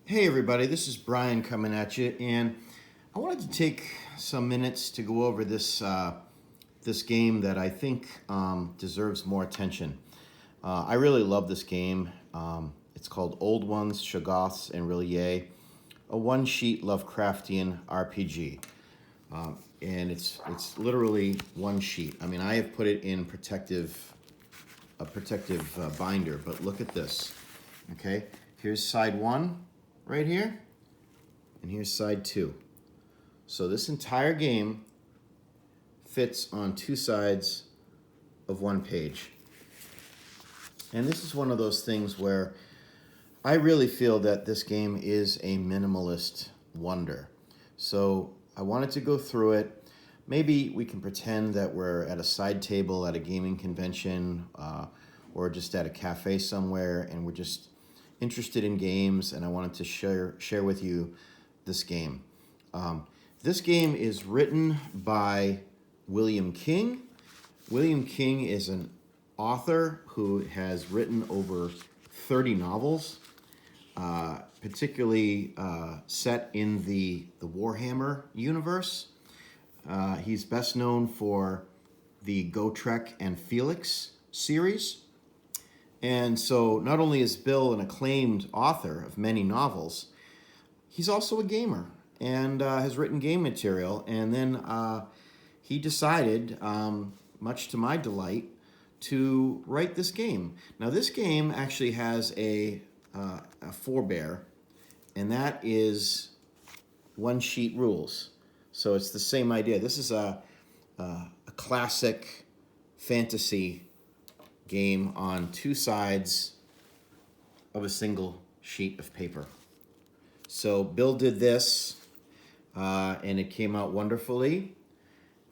Hey everybody, this is Brian coming at you, and I wanted to take some minutes to go over this game that I think deserves more attention. I really love this game. It's called Old Ones, Shoggoths R'lyeh, a one-sheet Lovecraftian RPG, and it's literally one sheet. I mean, I have put it in a protective binder, but look at this. Okay, here's side one. Right here, and here's side two. So this entire game fits on two sides of one page. And this is one of those things where I really feel that this game is a minimalist wonder. So I wanted to go through it. Maybe we can pretend that we're at a side table at a gaming convention or just at a cafe somewhere, and we're just interested in games, and I wanted to share with you this game. This game is written by William King. William King is an author who has written over 30 novels, particularly set in the Warhammer universe. He's best known for the Gotrek and Felix series. And so not only is Bill an acclaimed author of many novels, he's also a gamer and has written game material. And then he decided, much to my delight, to write this game. Now this game actually has a forebear, and that is one sheet rules. So it's the same idea. This is a classic fantasy game on two sides of a single sheet of paper. So Bill did this, and it came out wonderfully.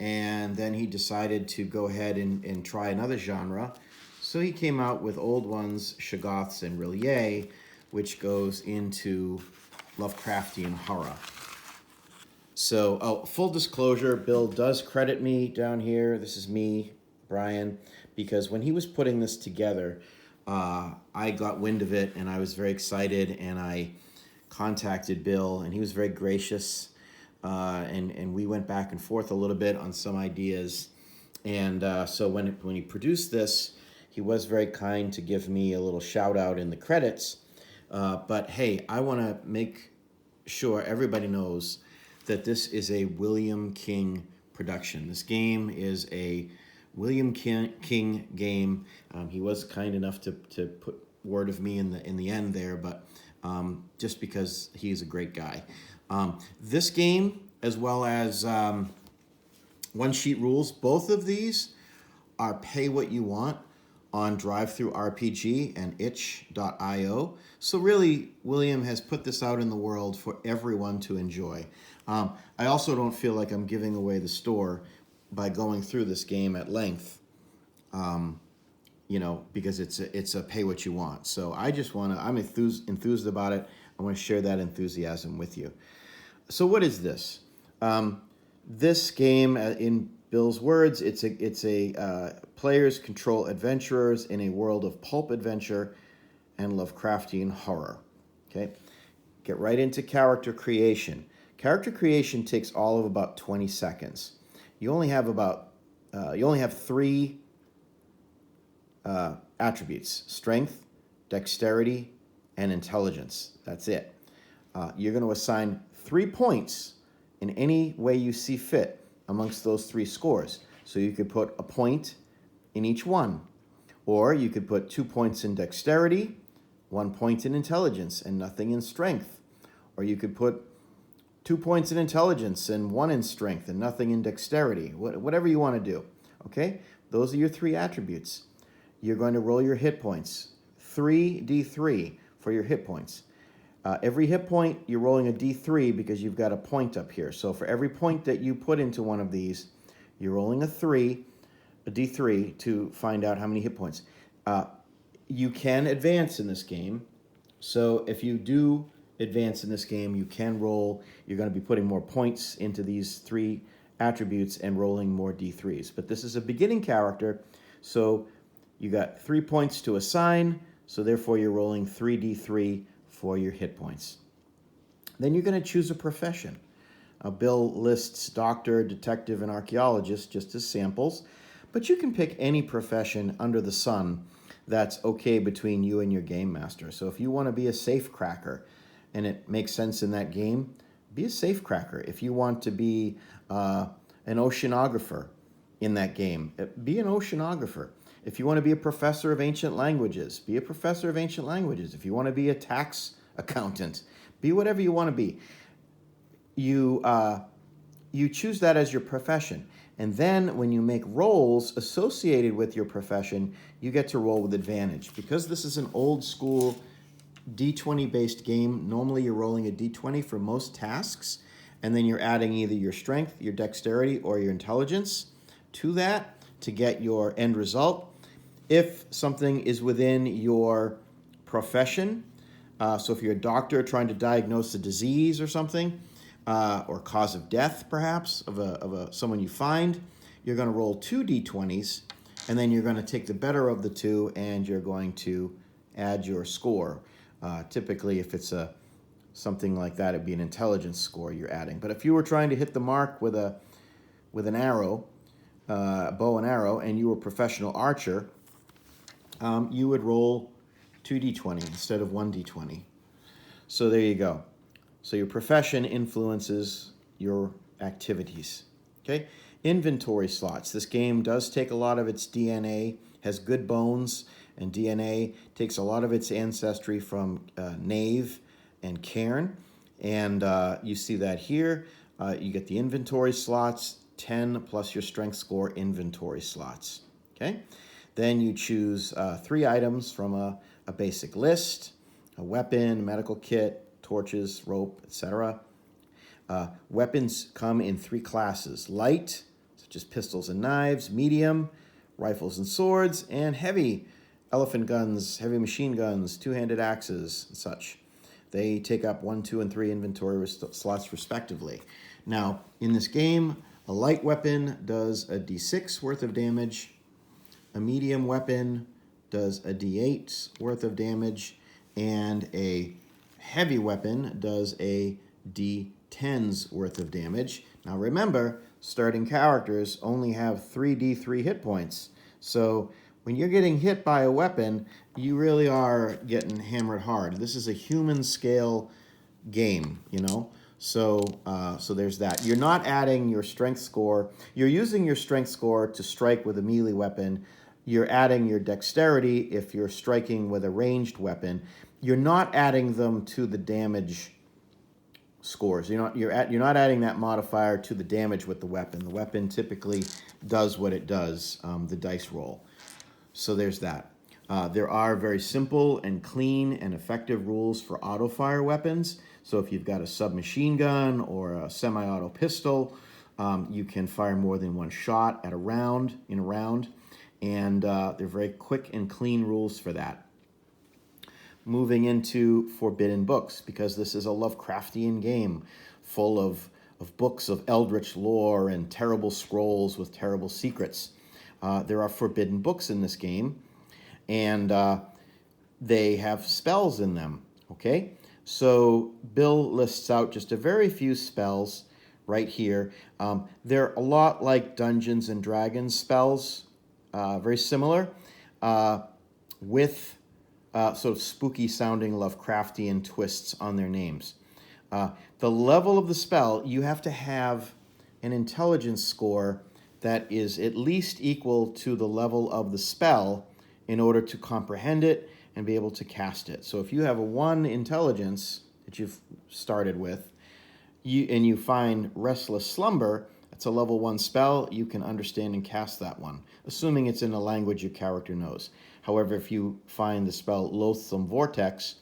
And then he decided to go ahead and try another genre. So he came out with Old Ones, Shoggoths R'lyeh, which goes into Lovecraftian horror. So, full disclosure, Bill does credit me down here. This is me, Brian, because when he was putting this together, I got wind of it and I was very excited, and I contacted Bill, and he was very gracious, and we went back and forth a little bit on some ideas. And so when he produced this, he was very kind to give me a little shout out in the credits. But hey, I want to make sure everybody knows that this is a William King production. This game is a William King game. He was kind enough to put word of me in the end there, but just because he's a great guy. This game, as well as One Sheet Rules, both of these are pay what you want on DriveThruRPG and itch.io. So really, William has put this out in the world for everyone to enjoy. I also don't feel like I'm giving away the store by going through this game at length, because it's a pay what you want. So I'm enthused about it. I want to share that enthusiasm with you. So what is this? This game, in Bill's words, it's a players control adventurers in a world of pulp adventure and Lovecraftian horror. Okay, get right into character creation. Character creation takes all of about 20 seconds. You only have three attributes: strength, dexterity, and intelligence. That's it. You're going to assign 3 points in any way you see fit amongst those 3 scores. So you could put a point in each one, or you could put 2 points in dexterity, 1 point in intelligence, and nothing in strength. Or you could put 2 points in intelligence and 1 in strength and nothing in dexterity. Whatever you want to do. Okay? Those are your 3 attributes. You're going to roll your hit points. 3d3 for your hit points. Every hit point, you're rolling a d3 because you've got a point up here. So for every point that you put into one of these, you're rolling a d3 to find out how many hit points. You can advance in this game. So if you do advance in this game, you can roll. You're going to be putting more points into these 3 attributes and rolling more d3s. But this is a beginning character, so you got 3 points to assign, so therefore you're rolling 3d3 for your hit points. Then you're going to choose a profession. Bill lists doctor, detective, and archaeologist just as samples, but you can pick any profession under the sun that's okay between you and your game master. So if you want to be a safe cracker and it makes sense in that game, be a safe cracker. If you want to be an oceanographer in that game, be an oceanographer. If you want to be a professor of ancient languages, be a professor of ancient languages. If you want to be a tax accountant, be whatever you want to be. You choose that as your profession. And then when you make rolls associated with your profession, you get to roll with advantage. Because this is an old school D20 based game, normally you're rolling a D20 for most tasks, and then you're adding either your strength, your dexterity, or your intelligence to that to get your end result. If something is within your profession, so if you're a doctor trying to diagnose a disease or something, or cause of death perhaps of someone you find, you're going to roll 2 d20s, and then you're going to take the better of the two and you're going to add your score. Typically, if it's something like that, it'd be an intelligence score you're adding. But if you were trying to hit the mark with an arrow, bow and arrow, and you were a professional archer, you would roll 2d20 instead of 1d20. So there you go. So your profession influences your activities. Okay? Inventory slots. This game does take a lot of its DNA, has good bones, and DNA takes a lot of its ancestry from Knave and Cairn. And you see that here. You get the inventory slots, 10 plus your strength score inventory slots. Okay? Then you choose 3 items from a basic list, a weapon, medical kit, torches, rope, etc. Weapons come in 3 classes: light, such as pistols and knives; medium, rifles and swords; and heavy, elephant guns, heavy machine guns, 2-handed axes, and such. They take up 1, 2, and 3 inventory slots respectively. Now, in this game, a light weapon does a d6 worth of damage, a medium weapon does a d8 worth of damage, and a heavy weapon does a d10's worth of damage. Now remember, starting characters only have 3d3 hit points. So when you're getting hit by a weapon, you really are getting hammered hard. This is a human scale game, you know? So there's that. You're not adding your strength score. You're using your strength score to strike with a melee weapon. You're adding your dexterity if you're striking with a ranged weapon. You're not adding them to the damage scores. You're not adding that modifier to the damage with the weapon. The weapon typically does what it does, the dice roll. So there's that. There are very simple and clean and effective rules for auto-fire weapons. So if you've got a submachine gun or a semi-auto pistol, you can fire more than one shot in a round. And they're very quick and clean rules for that. Moving into forbidden books, because this is a Lovecraftian game full of books of eldritch lore and terrible scrolls with terrible secrets. There are forbidden books in this game, and they have spells in them, okay? So Bill lists out just a very few spells right here. They're a lot like Dungeons and Dragons spells, very similar, with sort of spooky sounding Lovecraftian twists on their names. The level of the spell, you have to have an intelligence score that is at least equal to the level of the spell in order to comprehend it and be able to cast it. So if you have a 1 intelligence that you've started with, and you find Restless Slumber, it's a level 1 spell, you can understand and cast that one, assuming it's in a language your character knows. However, if you find the spell Loathsome Vortex,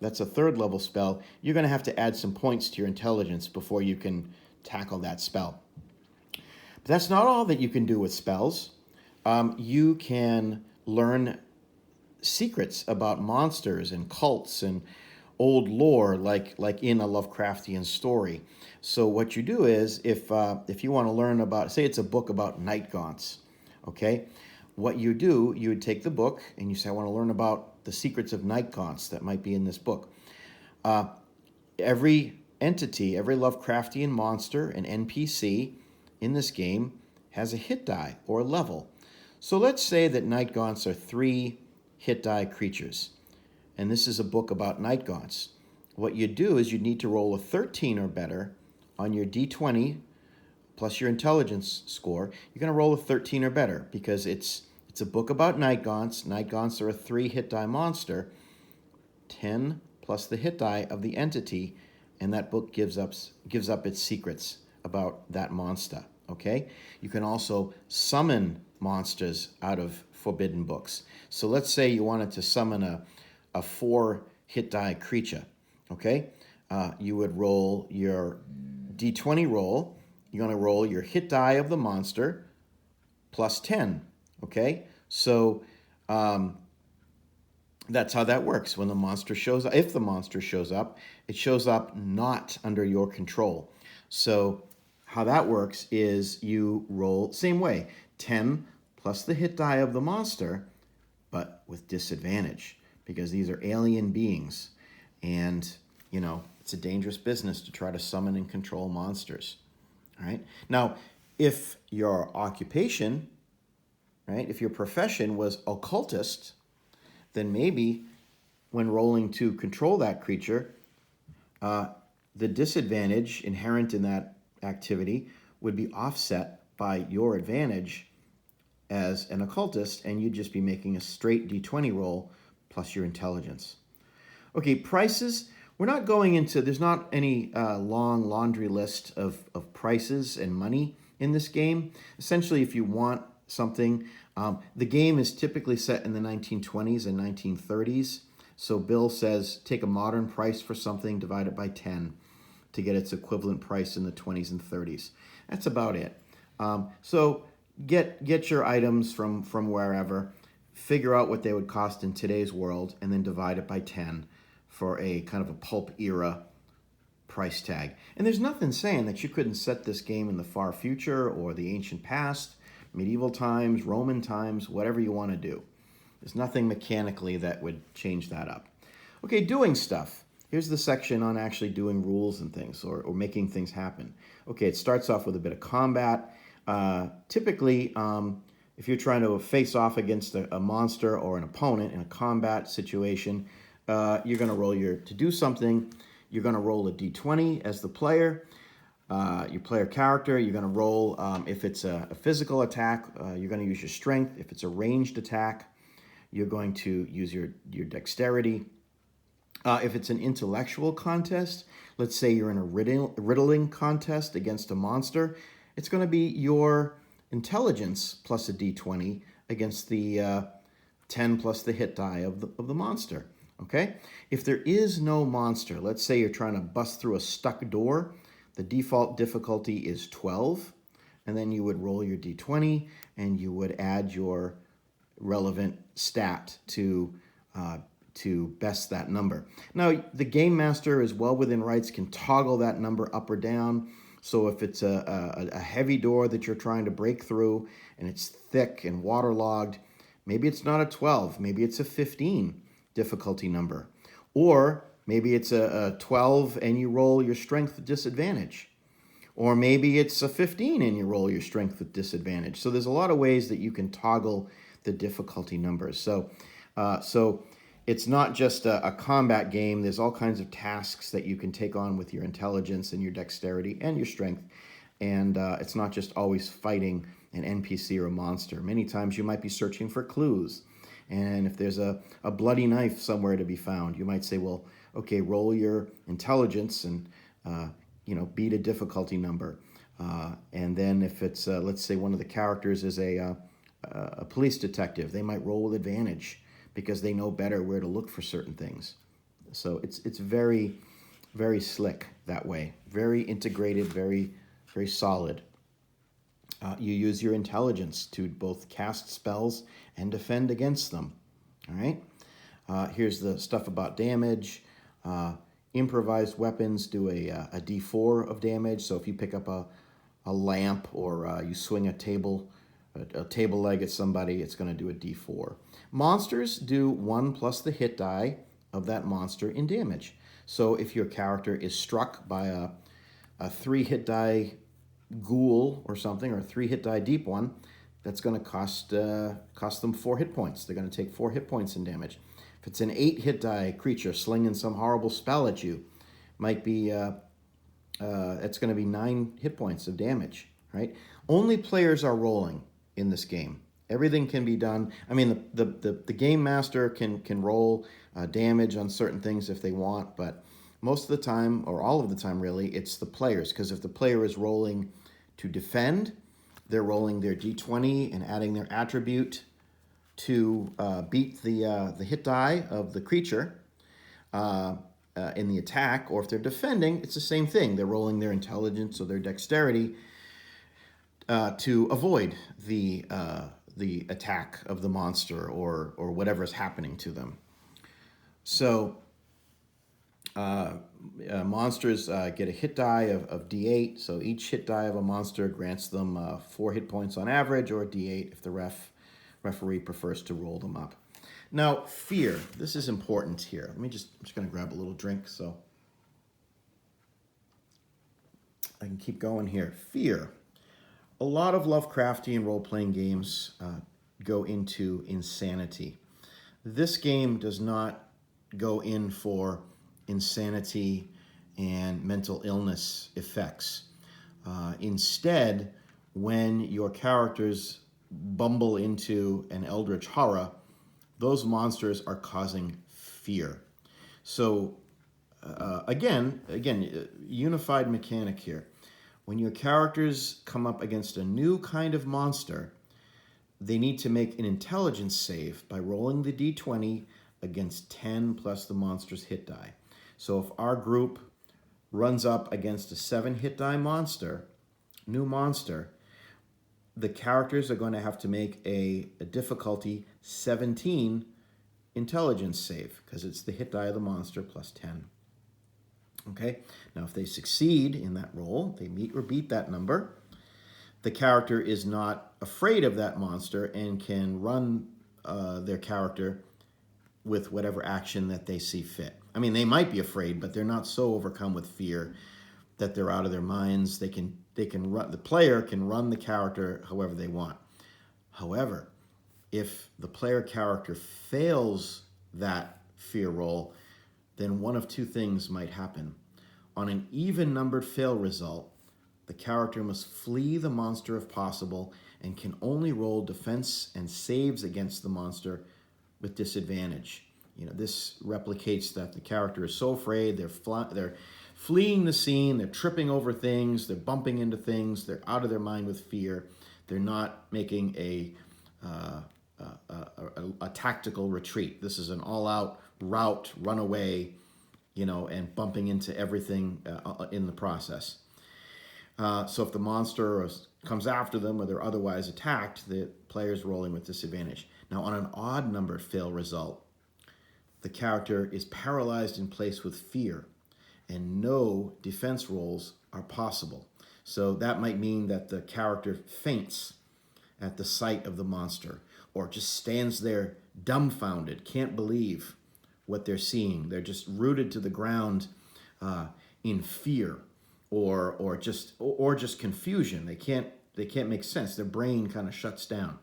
that's a 3rd level spell, you're going to have to add some points to your intelligence before you can tackle that spell. But that's not all that you can do with spells. You can learn secrets about monsters and cults and old lore like in a Lovecraftian story. So what you do is, if you want to learn about, say it's a book about night gaunts, okay? What you do, you would take the book and you say, I want to learn about the secrets of night gaunts that might be in this book. Every entity, every Lovecraftian monster and NPC in this game has a hit die or a level. So let's say that night gaunts are 3 hit die creatures, and this is a book about night gaunts. What you do is you need to roll a 13 or better on your d20 plus your intelligence score. You're going to roll a 13 or better because it's a book about night gaunts. Night gaunts are a 3 hit die monster. 10 plus the hit die of the entity, and that book gives up its secrets about that monster. Okay? You can also summon monsters out of forbidden books. So let's say you wanted to summon a 4 hit die creature. Okay? You would roll your d20 roll. You're going to roll your hit die of the monster plus 10. Okay? So that's how that works. When the monster shows up, if the monster shows up, it shows up not under your control. So how that works is you roll same way, 10 plus the hit die of the monster, but with disadvantage because these are alien beings, and it's a dangerous business to try to summon and control monsters. All right. Now, if your occupation, right, if your profession was occultist, then maybe when rolling to control that creature, the disadvantage inherent in that activity would be offset by your advantage as an occultist, and you'd just be making a straight d20 roll plus your intelligence. Okay, prices. We're not going into, there's not any long laundry list of prices and money in this game. Essentially, if you want something, the game is typically set in the 1920s and 1930s. So Bill says take a modern price for something, divide it by 10 to get its equivalent price in the 20s and 30s. That's about it. So get your items from wherever, figure out what they would cost in today's world, and then divide it by 10 for a kind of a pulp era price tag. And there's nothing saying that you couldn't set this game in the far future or the ancient past, medieval times, Roman times, whatever you want to do. There's nothing mechanically that would change that up. Okay, doing stuff. Here's the section on actually doing rules and things or making things happen. Okay, it starts off with a bit of combat. Typically, if you're trying to face off against a monster or an opponent in a combat situation, you're going to roll to do something. You're going to roll a d20 as the player. Your player character, you're going to roll, if it's a physical attack, you're going to use your strength. If it's a ranged attack, you're going to use your dexterity. If it's an intellectual contest, let's say you're in a riddling contest against a monster, it's going to be your intelligence plus a d20 against the 10 plus the hit die of the monster. Okay? If there is no monster, let's say you're trying to bust through a stuck door, the default difficulty is 12, and then you would roll your d20, and you would add your relevant stat to best that number. Now, the game master, is well within rights, can toggle that number up or down. So if it's a heavy door that you're trying to break through, and it's thick and waterlogged, maybe it's not a 12, maybe it's a 15 difficulty number. Or maybe it's a 12 and you roll your strength with disadvantage. Or maybe it's a 15 and you roll your strength with disadvantage. So there's a lot of ways that you can toggle the difficulty numbers. So it's not just a combat game. There's all kinds of tasks that you can take on with your intelligence and your dexterity and your strength. And it's not just always fighting an NPC or a monster. Many times you might be searching for clues. And if there's a bloody knife somewhere to be found, you might say, well, okay, roll your intelligence and, beat a difficulty number. And then if it's, let's say one of the characters is a police detective, they might roll with advantage because they know better where to look for certain things. So it's very, very slick that way. Very integrated, very, very solid. You use your intelligence to both cast spells and defend against them. All right? Here's the stuff about damage. Improvised weapons do a d4 of damage. So if you pick up a lamp or you swing a table leg at somebody, it's going to do a d4. Monsters do 1 plus the hit die of that monster in damage. So if your character is struck by a 3-hit die ghoul or something, or a 3-hit die deep one, that's going to cost them 4 hit points. They're going to take 4 hit points in damage. If it's an 8-hit die creature slinging some horrible spell at you, might be it's going to be 9 hit points of damage, right? Only players are rolling in this game. Everything can be done. I mean, the game master can roll damage on certain things if they want, but most of the time, or all of the time really, it's the players. Because if the player is rolling to defend, they're rolling their d20 and adding their attribute to beat the hit die of the creature in the attack. Or if they're defending, it's the same thing. They're rolling their intelligence or their dexterity to avoid the attack of the monster or whatever is happening to them. So monsters get a hit die of D8. So each hit die of a monster grants them 4 hit points on average, or D8 if the referee prefers to roll them up. Now, fear. This is important here. I'm just going to grab a little drink so I can keep going here. Fear. A lot of Lovecraftian role-playing games go into insanity. This game does not go in for insanity and mental illness effects. Instead, when your characters bumble into an eldritch horror, those monsters are causing fear. So again, unified mechanic here. When your characters come up against a new kind of monster, they need to make an intelligence save by rolling the d20 against 10 plus the monster's hit die. So if our group runs up against a 7 hit die new monster, the characters are going to have to make a difficulty 17 intelligence save, because it's the hit die of the monster plus 10. Okay, now if they succeed in that roll, they meet or beat that number, the character is not afraid of that monster and can run their character with whatever action that they see fit. I mean, they might be afraid, but they're not so overcome with fear that they're out of their minds. They can run, the player can run the character however they want. However, if the player character fails that fear roll, then one of two things might happen. On an even numbered fail result, the character must flee the monster if possible and can only roll defense and saves against the monster with disadvantage. You know, this replicates that the character is so afraid, they're fleeing the scene, they're tripping over things, they're bumping into things, they're out of their mind with fear, they're not making a tactical retreat. This is an all-out rout, run away, you know, and bumping into everything in the process. So if the monster comes after them or they're otherwise attacked, the player's rolling with disadvantage. Now, on an odd number fail result, the character is paralyzed in place with fear, and no defense rolls are possible. So that might mean that the character faints at the sight of the monster, or just stands there dumbfounded, can't believe what they're seeing. They're just rooted to the ground in fear, or just confusion. They can't make sense. Their brain kind of shuts down.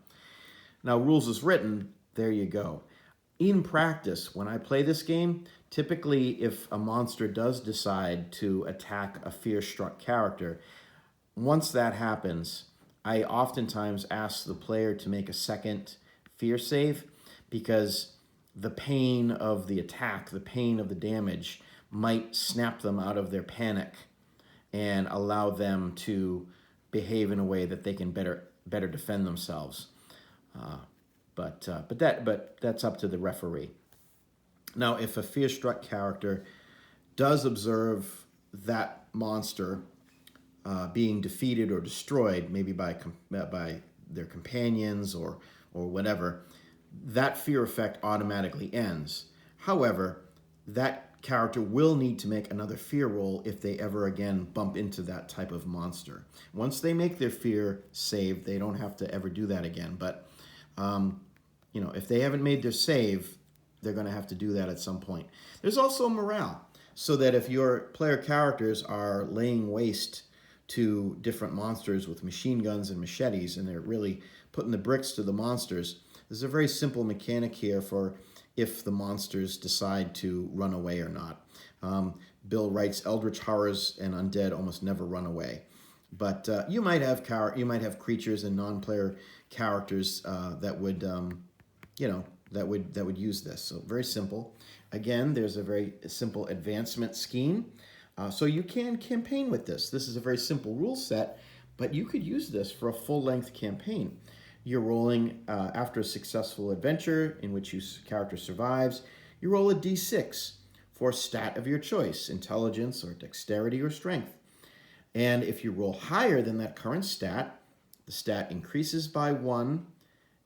Now, rules as written, there you go. In practice, when I play this game, typically if a monster does decide to attack a fear-struck character, once that happens, I oftentimes ask the player to make a second fear save, because the pain of the attack, the pain of the damage, might snap them out of their panic and allow them to behave in a way that they can better defend themselves. But that's up to the referee. Now, if a fear-struck character does observe that monster being defeated or destroyed, maybe by their companions or whatever, that fear effect automatically ends. However, that character will need to make another fear roll if they ever again bump into that type of monster. Once they make their fear save, they don't have to ever do that again. But if they haven't made their save, they're going to have to do that at some point. There's also morale. so that if your player characters are laying waste to different monsters with machine guns and machetes, and they're really putting the bricks to the monsters, there's a very simple mechanic here for if the monsters decide to run away or not. Bill writes, eldritch horrors and undead almost never run away. But you might have creatures and non-player characters that would, that would use this. So very simple. Again, there's a very simple advancement scheme. So you can campaign with this. This is a very simple rule set, but you could use this for a full-length campaign. You're rolling after a successful adventure in which your character survives. You roll a d6 for a stat of your choice, intelligence or dexterity or strength. And if you roll higher than that current stat, the stat increases by 1,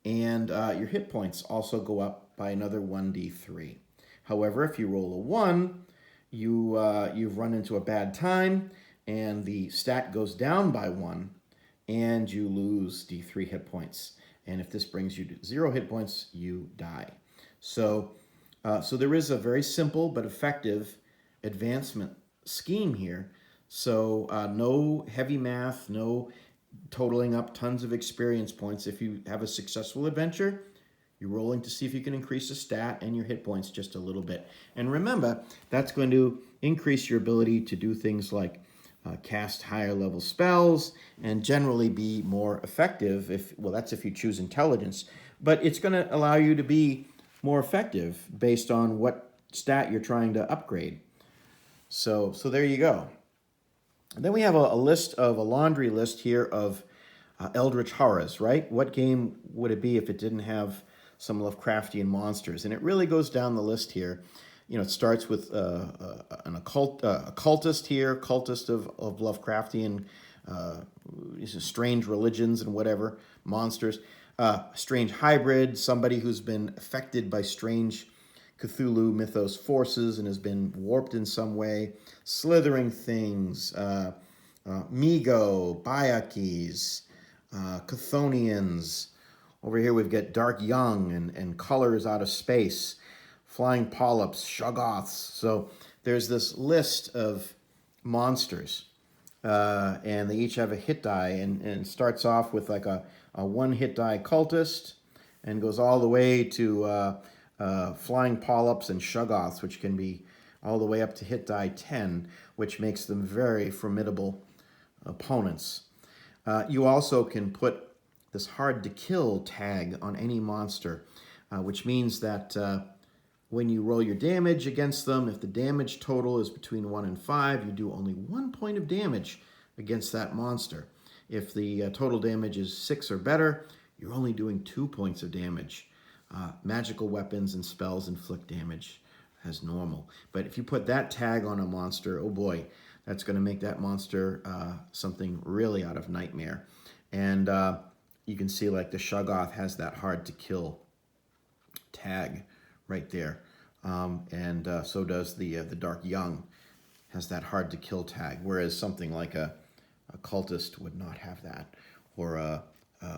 and your hit points also go up by another 1d3. However, if you roll a 1, you've run into a bad time, and the stat goes down by 1, and you lose d3 hit points. And if this brings you to 0 hit points, you die. So there is a very simple but effective advancement scheme here. So no heavy math, no totaling up tons of experience points. If you have a successful adventure, you're rolling to see if you can increase the stat and your hit points just a little bit. And remember, that's going to increase your ability to do things like cast higher level spells and generally be more effective. That's if you choose intelligence. But it's going to allow you to be more effective based on what stat you're trying to upgrade. So there you go. And then we have a laundry list here of eldritch horrors, right? What game would it be if it didn't have some Lovecraftian monsters? And it really goes down the list here. It starts with an occultist here, cultist of Lovecraftian strange religions and whatever, monsters. Strange hybrid, somebody who's been affected by strange Cthulhu mythos forces and has been warped in some way. Slithering things, Migo, Bayakis, Chthonians. Over here we've got Dark Young and colors out of space. Flying polyps, Shoggoths. So there's this list of monsters, and they each have a hit die, and it starts off with like a one hit die cultist, and goes all the way to flying polyps and Shoggoths, which can be all the way up to hit die 10, which makes them very formidable opponents. You also can put this hard to kill tag on any monster, which means that when you roll your damage against them, if the damage total is between 1 and 5, you do only 1 point of damage against that monster. If the total damage is 6 or better, you're only doing 2 points of damage. Magical weapons and spells inflict damage as normal. But if you put that tag on a monster, oh boy, that's going to make that monster something really out of nightmare. And you can see like the Shoggoth has that hard to kill tag right there. And so does the Dark Young has that hard to kill tag, whereas something like a cultist would not have that, or a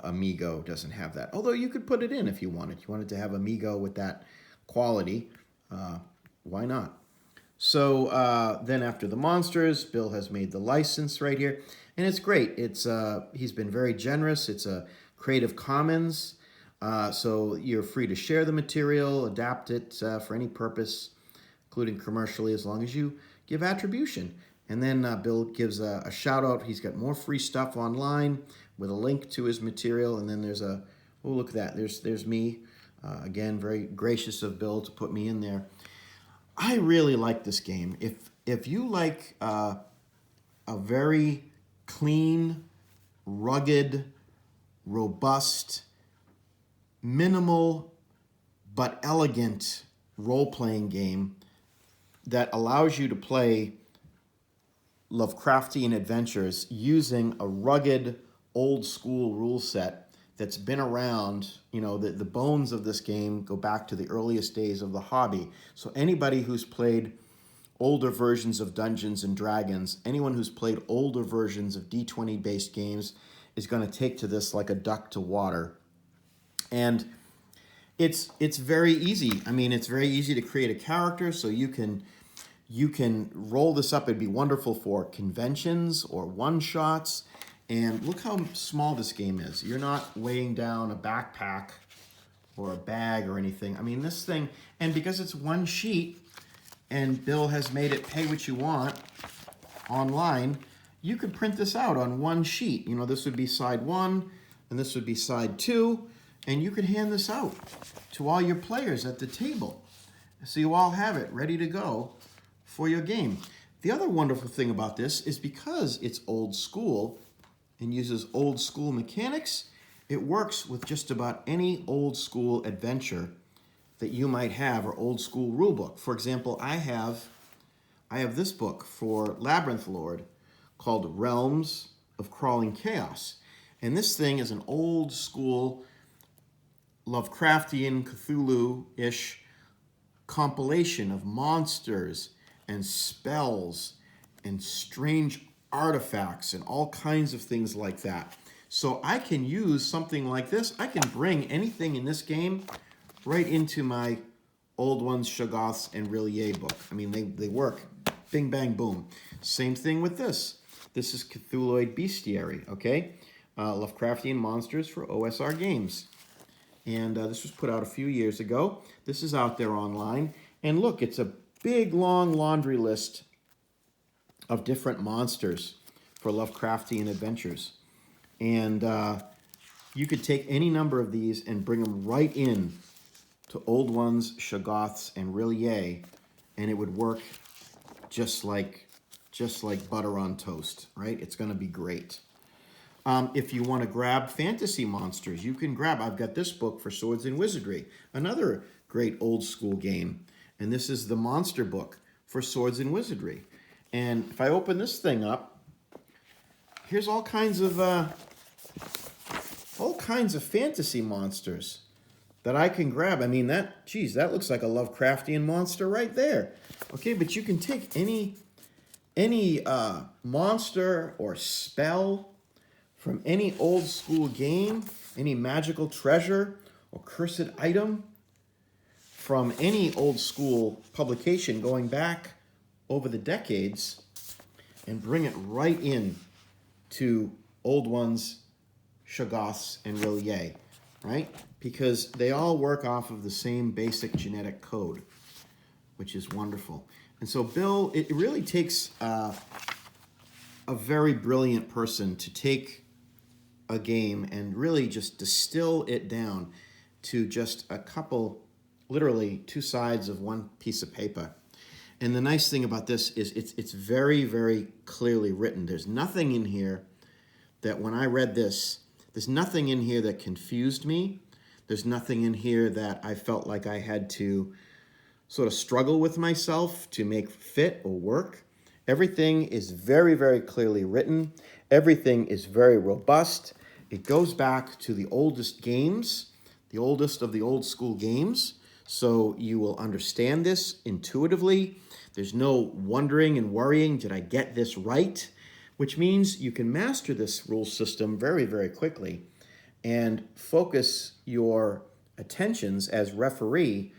Amigo doesn't have that. Although you could put it in if you wanted. You wanted to have Amigo with that quality, why not? So then after the monsters, Bill has made the license right here, and it's great. It's he's been very generous. It's a Creative Commons. So you're free to share the material, adapt it for any purpose, including commercially, as long as you give attribution. And then Bill gives a shout out. He's got more free stuff online with a link to his material. And then there's oh, look at that. There's me. Again, very gracious of Bill to put me in there. I really like this game. If you like a very clean, rugged, robust, minimal but elegant role-playing game that allows you to play Lovecraftian adventures using a rugged, old-school rule set that's been around, the bones of this game go back to the earliest days of the hobby. So anybody who's played older versions of Dungeons and Dragons, anyone who's played older versions of D20-based games is going to take to this like a duck to water. And it's very easy. I mean, it's very easy to create a character, so you can You can roll this up. It'd be wonderful for conventions or one-shots. And look how small this game is. You're not weighing down a backpack or a bag or anything. I mean, this thing, and because it's one sheet and Bill has made it pay what you want online, you could print this out on one sheet. You know, this would be side 1 and this would be side 2, and you could hand this out to all your players at the table. So you all have it ready to go for your game. The other wonderful thing about this is because it's old school and uses old school mechanics, it works with just about any old school adventure that you might have or old school rule book. For example, I have this book for Labyrinth Lord called Realms of Crawling Chaos. And this thing is an old school Lovecraftian, Cthulhu-ish compilation of monsters and spells and strange artifacts and all kinds of things like that. So I can use something like this. I can bring anything in this game right into my Old Ones, Shoggoths, and R'lyeh book. I mean, they work. Bing, bang, boom. Same thing with this. This is Cthulhuid Bestiary, okay? Lovecraftian monsters for OSR games. And this was put out a few years ago. This is out there online. And look, it's a big, long laundry list of different monsters for Lovecraftian adventures. And you could take any number of these and bring them right in to Old Ones, Shoggoths, and R'lyeh, and it would work just like butter on toast, right? It's going to be great. If you want to grab fantasy monsters, you can grab, I've got this book for Swords and Wizardry, another great old school game. And this is the monster book for Swords and Wizardry. And if I open this thing up, here's all kinds of fantasy monsters that I can grab. I mean, that looks like a Lovecraftian monster right there. Okay, but you can take any monster or spell from any old school game, any magical treasure or cursed item from any old school publication going back over the decades and bring it right in to Old Ones, Shoggoths, and R'lyeh, right? Because they all work off of the same basic genetic code, which is wonderful. And so Bill, it really takes a very brilliant person to take a game and really just distill it down to just a couple, literally 2 sides of one piece of paper. And the nice thing about this is it's very, very clearly written. There's nothing in here that when I read this, there's nothing in here that confused me. There's nothing in here that I felt like I had to sort of struggle with myself to make fit or work. Everything is very, very clearly written. Everything is very robust. It goes back to the oldest games, the oldest of the old school games. So you will understand this intuitively. There's no wondering and worrying, did I get this right? Which means you can master this rule system very, very quickly and focus your attentions as referee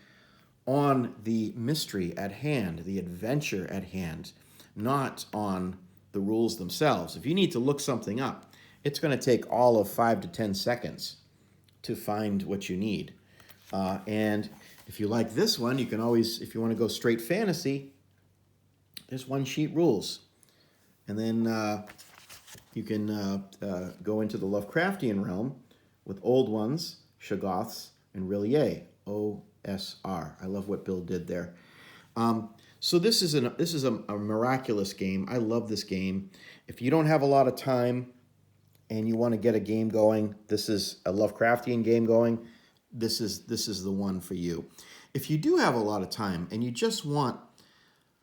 on the mystery at hand, the adventure at hand, not on the rules themselves. If you need to look something up, it's going to take all of 5 to 10 seconds to find what you need. And if you like this one, you can always, if you want to go straight fantasy, there's one sheet rules. And then you can go into the Lovecraftian realm with Old Ones, Shoggoths, and R'lyeh, OSR. I love what Bill did there. So this is a miraculous game. I love this game. If you don't have a lot of time and you want to get a game going, this is a Lovecraftian game going, this is the one for you. If you do have a lot of time and you just want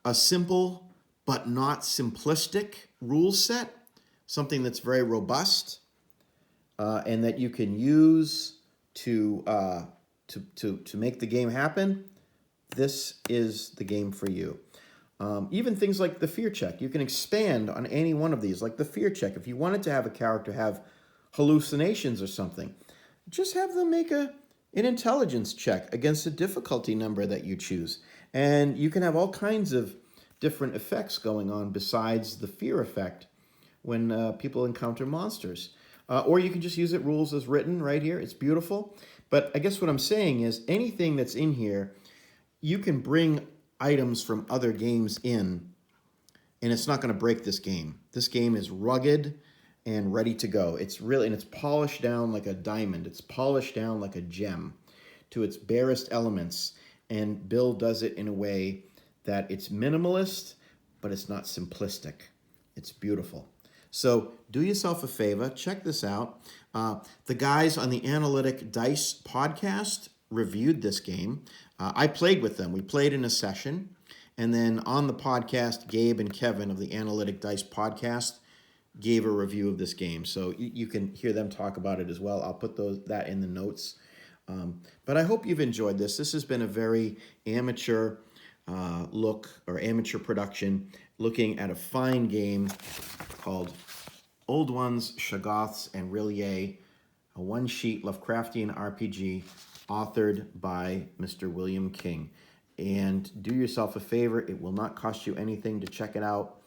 a simple but not simplistic rule set, something that's very robust and that you can use to make the game happen, this is the game for you. Even things like the fear check, you can expand on any one of these, like the fear check. If you wanted to have a character have hallucinations or something, just have them make an intelligence check against a difficulty number that you choose. And you can have all kinds of different effects going on besides the fear effect when people encounter monsters. Or you can just use it rules as written right here. It's beautiful. But I guess what I'm saying is anything that's in here, you can bring items from other games in, and it's not going to break this game. This game is rugged and ready to go. It's really, and it's polished down like a diamond. It's polished down like a gem to its barest elements. And Bill does it in a way that it's minimalist, but it's not simplistic. It's beautiful. So do yourself a favor, check this out. The guys on the Analytic Dice podcast reviewed this game. I played with them. We played in a session. And then on the podcast, Gabe and Kevin of the Analytic Dice podcast gave a review of this game. So you can hear them talk about it as well. I'll put that in the notes. But I hope you've enjoyed this. This has been a very amateur amateur production looking at a fine game called Old Ones, Shoggoths R'lyeh, a one-sheet Lovecraftian RPG authored by Mr. William King. And do yourself a favor. It will not cost you anything to check it out.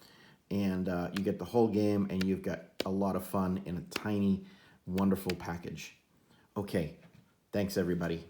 And you get the whole game, and you've got a lot of fun in a tiny, wonderful package. Okay, thanks, everybody.